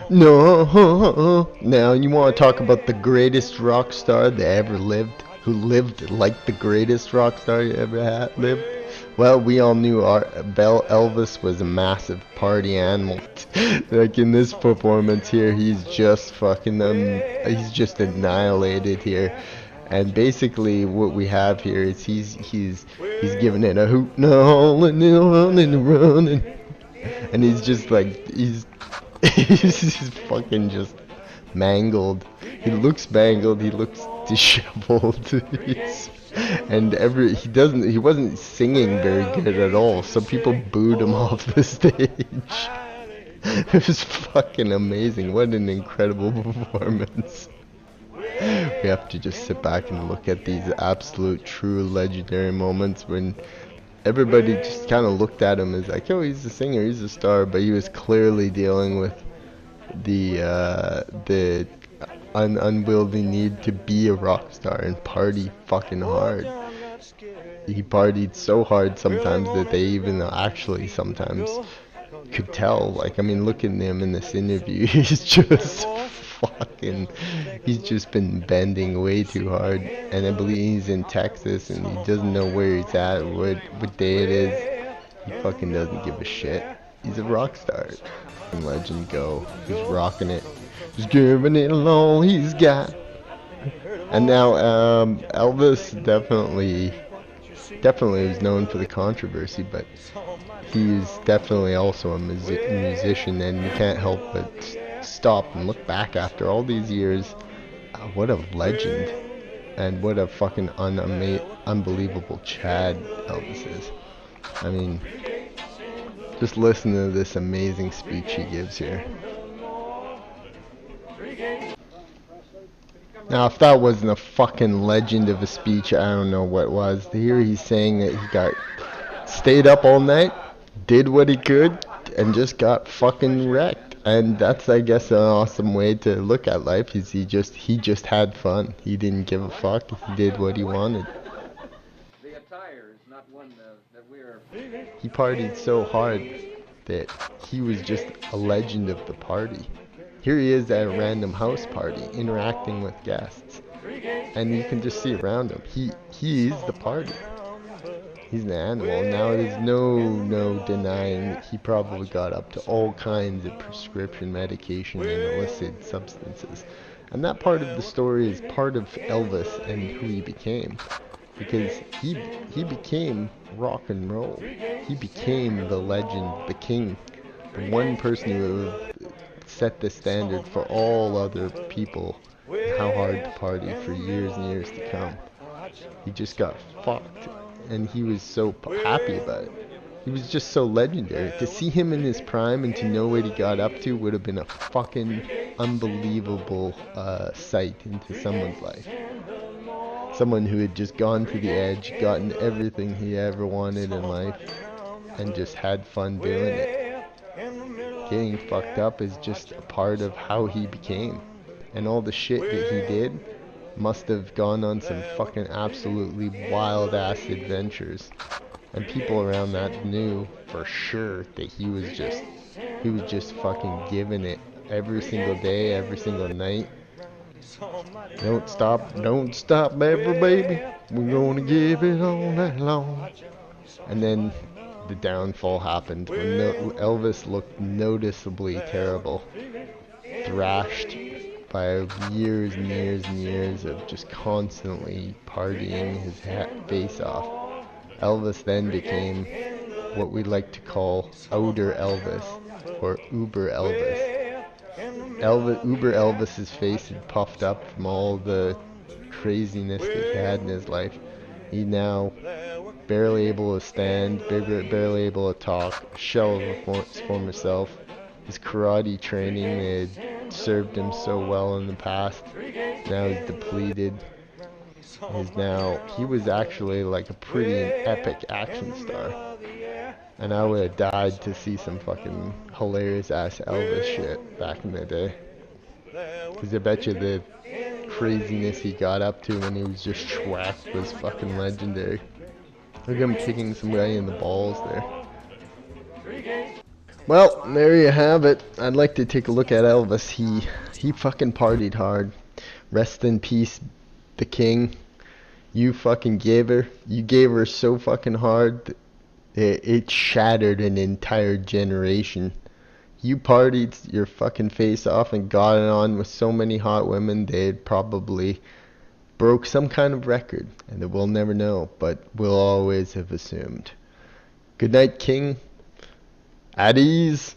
No. Now you want to talk about the greatest rock star that ever lived, who lived like the greatest rock star you ever had lived? Well, we all knew our Elvis was a massive party animal. Like in this performance here, he's just fucking he's just annihilated here. And basically, what we have here is he's giving it a hoot, no, and running, and he's just like he's fucking just mangled. He looks mangled. He looks disheveled. And he wasn't singing very good at all. Some people booed him off the stage. It was fucking amazing. What an incredible performance. We have to just sit back and look at these absolute true legendary moments when everybody just kind of looked at him as like, oh, he's a singer, he's a star, but he was clearly dealing with the unwieldy need to be a rock star and party fucking hard. He partied so hard sometimes that they even actually sometimes could tell. Like, I mean, look at him in this interview. He's just been bending way too hard. And I believe he's in Texas and he doesn't know where he's at, what day it is. He fucking doesn't give a shit. He's a rock star. Legend go. He's rocking it. He's giving it all he's got. And now, Elvis definitely was known for the controversy, but he's definitely also a musician, and you can't help but stop and look back after all these years. What a legend, and what a fucking unbelievable Chad Elvis is. I mean, just listen to this amazing speech he gives here. Now, if that wasn't a fucking legend of a speech, I don't know what was. Here he's saying that he stayed up all night, did what he could, and just got fucking wrecked. And that's, I guess, an awesome way to look at life. Is he just had fun. He didn't give a fuck. He did what he wanted. The attire is not one that we are. He partied so hard that he was just a legend of the party. Here he is at a random house party, interacting with guests, and you can just see around him. He is the party. He's an animal. Now there's no denying that he probably got up to all kinds of prescription medication and illicit substances. And that part of the story is part of Elvis and who he became. Because he became rock and roll. He became the legend, the king, the one person who set the standard for all other people and how hard to party for years and years to come. He just got fucked, and he was so happy about it. He was just so legendary. To see him in his prime and to know what he got up to would have been a fucking unbelievable sight into someone's life. Someone who had just gone to the edge, gotten everything he ever wanted in life, and just had fun doing it. Getting fucked up is just a part of how he became. And all the shit that he did must have gone on some fucking absolutely wild ass adventures. And people around that knew for sure that he was just fucking giving it every single day, every single night. Don't stop, baby. We're gonna give it all night long. And then the downfall happened when Elvis looked noticeably terrible, thrashed by years and years and years of just constantly partying his face off. Elvis then became what we like to call outer Elvis, or Uber Elvis. Uber Elvis's face had puffed up from all the craziness that he had in his life. He now barely able to stand, barely able to talk, a shell of his former self. His karate training had served him so well in the past. Now he's depleted. He was actually like a pretty epic action star. And I would have died to see some fucking hilarious ass Elvis shit back in the day. Because I bet you the craziness he got up to when he was just schwacked was fucking legendary. Look at him kicking some guy in the balls there. Well, there you have it. I'd like to take a look at Elvis. He fucking partied hard. Rest in peace, the king. You fucking gave her. You gave her so fucking hard. It shattered an entire generation. You partied your fucking face off and got it on with so many hot women, they'd probably broke some kind of record, and we'll never know, but we'll always have assumed. Good night, King. At ease.